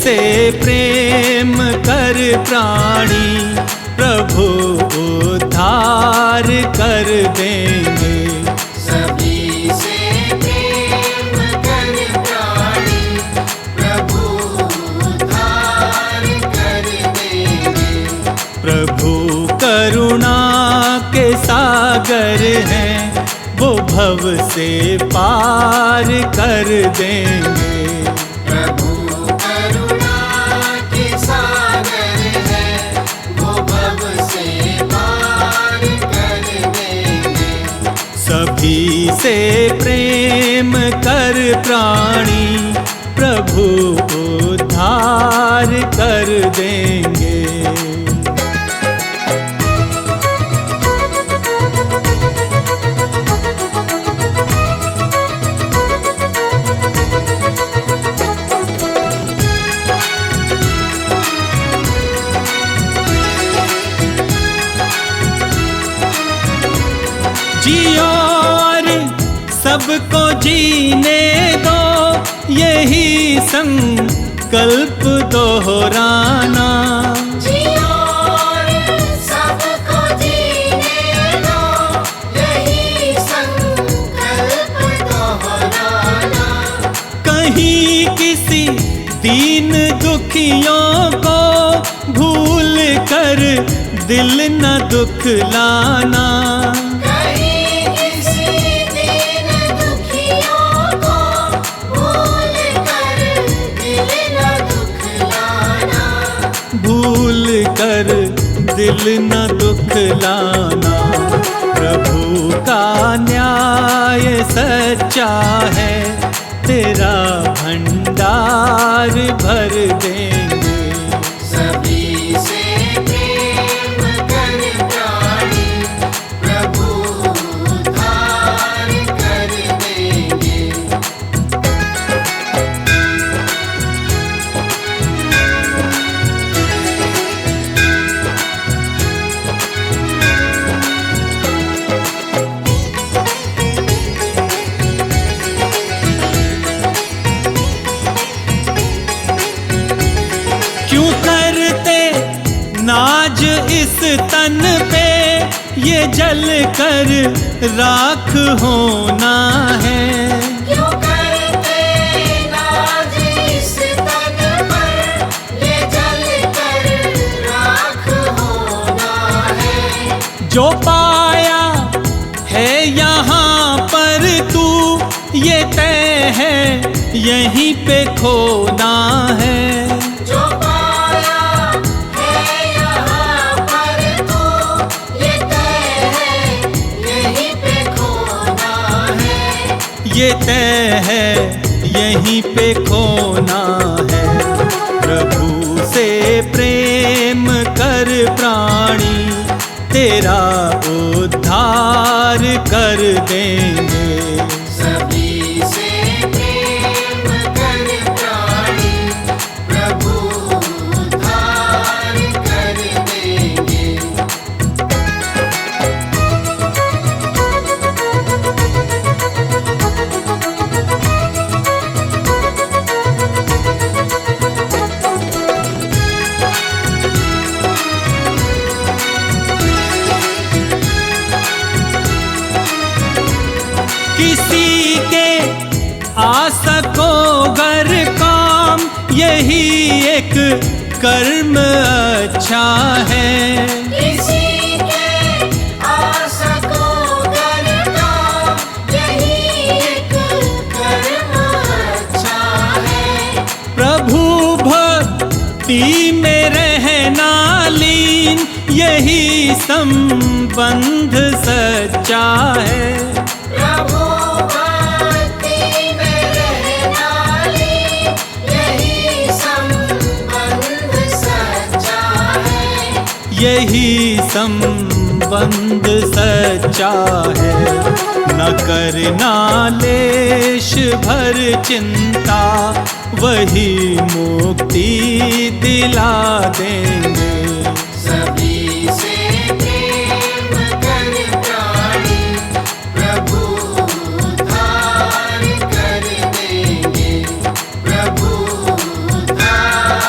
से प्रेम कर प्राणी प्रभु उद्धार कर देंगे। सभी से प्रेम कर प्राणी प्रभु उद्धार कर देंगे। प्रभु करुणा के सागर हैं, वो भव से पार कर देंगे। प्रभु करुणा के सागर है, वो भव से पार कर देंगे। सभी से प्रेम कर प्राणी प्रभु उद्धार कर देंगे। जियो और सबको जीने दो, यही संकल्प दोहराना। जियो और सबको जीने दो, यही संकल्प दोहराना। कहीं किसी दीन दुखियों को भूल कर दिल न दुखलाना। कहीं किसी दीन दुखियों को भूल कर दिल न दुखलाना। भूल कर दिल न दुखलाना। प्रभु का न्याय सच्चा है, तेरा भंडार भर देंगे। सभी से प्रेम कर प्राणी प्रभु उद्धार कर देंगे। क्यों करते नाज इस तन पे, ये जल कर राख होना है। क्यों करते नाज इस तन पर, ये जल कर राख होना है। जो पाया है यहाँ पर तू, ये तय है यहीं पे खोना है। जो पाया है यहाँ पर तू, ये तय है यहीं पे खोना है। ये तय है यहीं पे खोना है। प्रभु से प्रेम कर प्राणी तेरा उद्धार कर देंगे। सभी से प्रेम कर प्राणी प्रभु उद्धार कर देंगे। किसी के आ सको गर काम, यही एक कर्म अच्छा है। किसी के आ सको गर काम, यही एक कर्म अच्छा है। प्रभु भक्ति में रहना लीन, यही संबंध सच्चा है। प्रभु भक्ति में रहना लीन, यही संबंध सच्चा है। यही संबंध सच्चा है। न करना लेश भर चिंता, वही मुक्ति दिला देंगे। सभी से प्रेम कर प्राणी प्रभु उद्धार कर देंगे। प्रभु उद्धार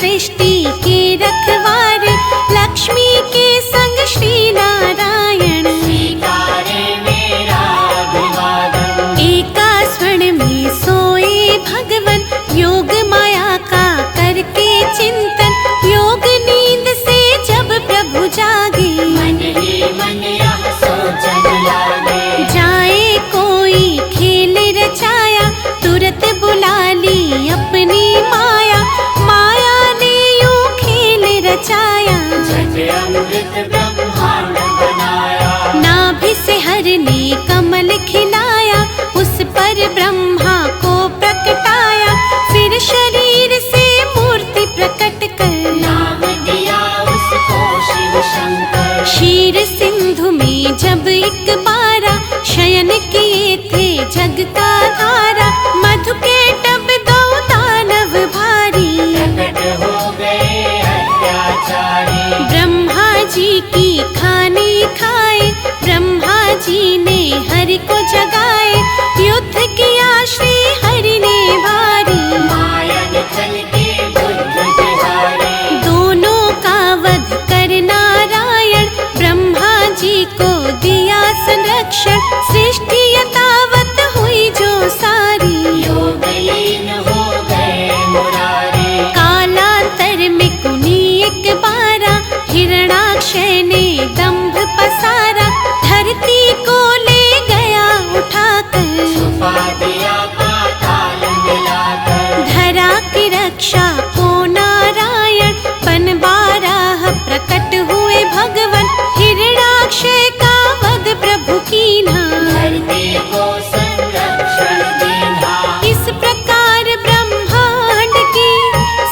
सृष्टि के रखवारे, लक्ष्मी के संग श्री नारायण। स्वीकारे मेरा अभिवादन। एका स्वर्ण में सोए भगवन, योग माया का करके चिंतन। योग नींद से जब प्रभु जागे, मन ही मन यह सोचन लागे। जाए कोई खेल रचाया, तुरत बुला ली अपनी माया। माया ने यूं खेल रचाया, जग अमृत ब्रह्मांड बनाया। नाभि से हर ने कमल खिलाया, उस पर ब्रह्मा को प्रकटाया। फिर शरीर से मूर्ति प्रकट कर, नाम दिया उसको शिव शंकर। क्षीर सिंधु में जब एक बारा, शयन किए थे जग का धारा। मधु के टब दो दानव भारी, प्रकट हो गए अत्याचारी। ब्रह्मा जी की खानी खाए, ब्रह्मा जी ने हरि को जगाए। युद्ध किया श्री हरि ने भारी, माया निकल के बुद्ध बिहारी। दोनों का वध कर नारायण, ब्रह्मा जी को दिया संरक्षण। सृष्टि यथावत हुई जो सारी, योग लीन हो गए मुरारी। कालांतर में कुनी एक बारा, हिरणाक्षय ने दंभ पसारा। धरती को ले गया उठाकर, छुपा दिया पाताल मिलाकर। धरा की रक्षा को नारायण, बन बारह प्रकट हुए भगवन। हिरणाक्षय का वध प्रभु कीन्हा, धरती को संरक्षण दीन्हा। इस प्रकार ब्रह्मांड की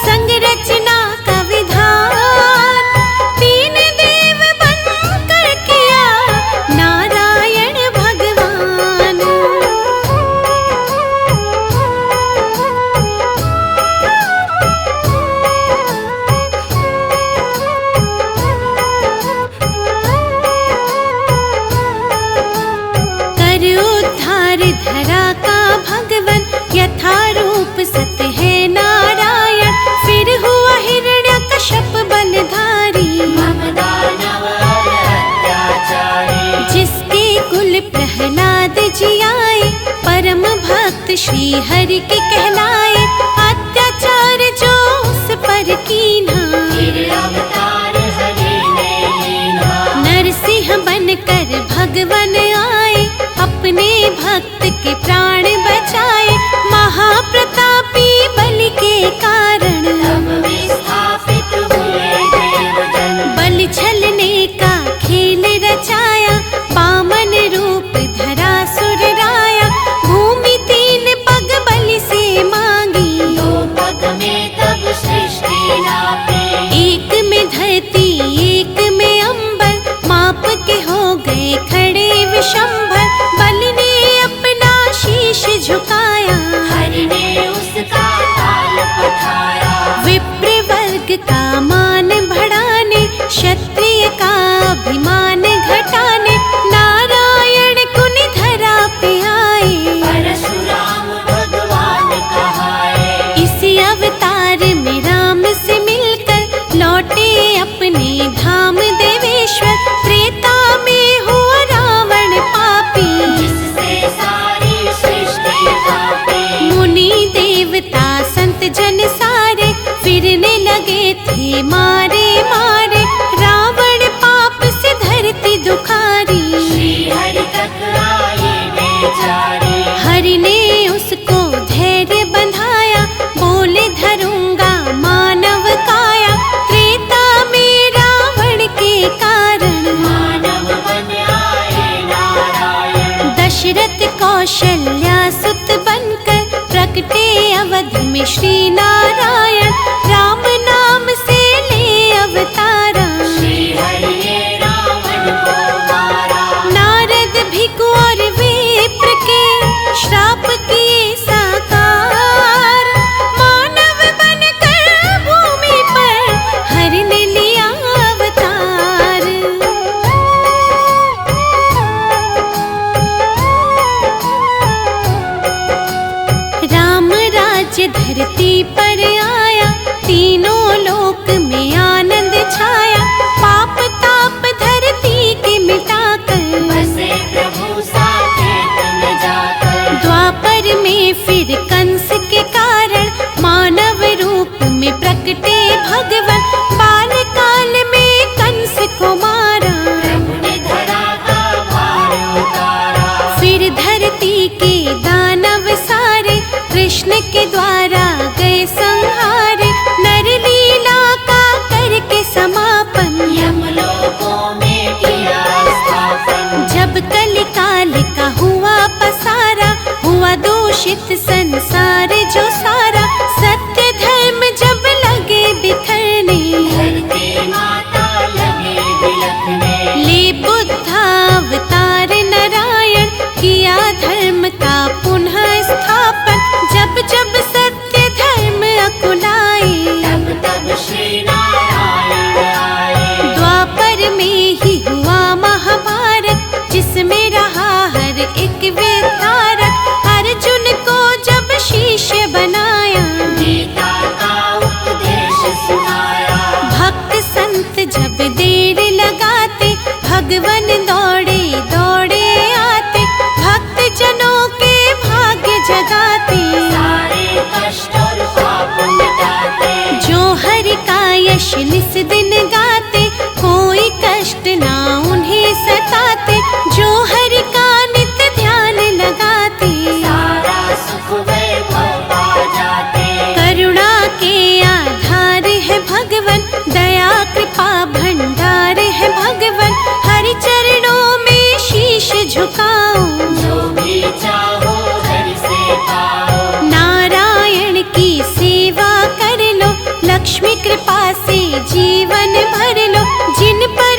संरचना का विधान, तीन देव बनकर किया नारायण भगवान। कर उद्धार धरा का भगवन, यथा रूप सत है नारायण। फिर हुआ हिरण्यकश्यप बलधारी, ममदानव और अत्याचारी। जिसके कुल प्रहलाद जी आए, परम भक्त श्री हरि के कहलाए। अत्याचार जो उस पर कीन्हा, फिर अवतार हरि ने लीन्हा। नरसिंह बनकर भगवन आए, अपने भक्त के प्राण बचाए। महाप्रतापी बलि के कारण, तब विस्थापित हुए देवजन। बलि छलने का खेल रचाया। वामन रूप धरा सुर राया, भूमि तीन पग बलि से मांगी। दो पग में तब सृष्टि नापी। एक में धरती एक में अंबर, माप के हो गए खड़े विशंभर। बलि ने अपना शीश झुकाया, हरि ने उसका ताल पठाया। विप्र वर्ग का मान बढ़ाने, क्षत्रिय का अभिमान घटाने। नारायण गुण धरा पे आए, परशुराम भगवान कहाए। इसी अवतार में राम से मिलकर लौटे अपने धाम देवेश्वर। त्रेता में हुआ रावण पापी, जिससे सारी सृष्टि कांपी। मुनि देवता संत जन सारे, फिरने लगे थे मारे मारे। रावण पाप से धरती दुखारी, श्री हरि तक आए बेचारे। हरि ने उसको धैर्य बंधाया, बोले धरूंगा मानव काया। त्रेता में रावण के कारण, मानव बन आए नारायण। दशरथ कौशल्या सुत बनकर, प्रकटे अवध में श्री नारायण। राम नाम से ले थे भगवान, बाल काल में कंस को मारा। प्रभु ने धरा का भार उतारा, फिर धरती के दानव सारे कृष्ण के द्वारा गए संहारे। नर लीला का करके समापन, यमलोकों में किया स्थापन। जब कलि काल का हुआ पसारा, हुआ दूषित संसार जो सारा। सत्य धर्म जब लगे बिखरने, धरती माता लगे बिलखने। ले बुद्धावतार नारायण, किया धर्म का पुनः स्थापन। जब जब सत्य धर्म अकुलाए, तब तब श्री नारायण आए। द्वापर में ही हुआ महाभारत, जिसमें रहा हर एक विधारक। अर्जुन को जब शिष्य बनाया, गीता का उपदेश सुनाया। भक्त संत जब देर लगाते, भगवन दौड़े दौड़े आते। भक्त जनों के भाग्य जगाते, सारे कष्ट और पाप मिटाते। जो हरि का यश निस दिन गाते, कोई कष्ट ना उन्हें सताते। जो हरि का नित्य ध्यान लगाते, सारा सुख वैभव पा जाते। करुणा के आधार है भगवन, दया कृपा भंडार है भगवन। हरि चरणों में शीश झुकाओ, जो भी चाहो हरि से पाओ। नारायण की सेवा कर लो, लक्ष्मी कृपा से जीवन भर लो। जिन पर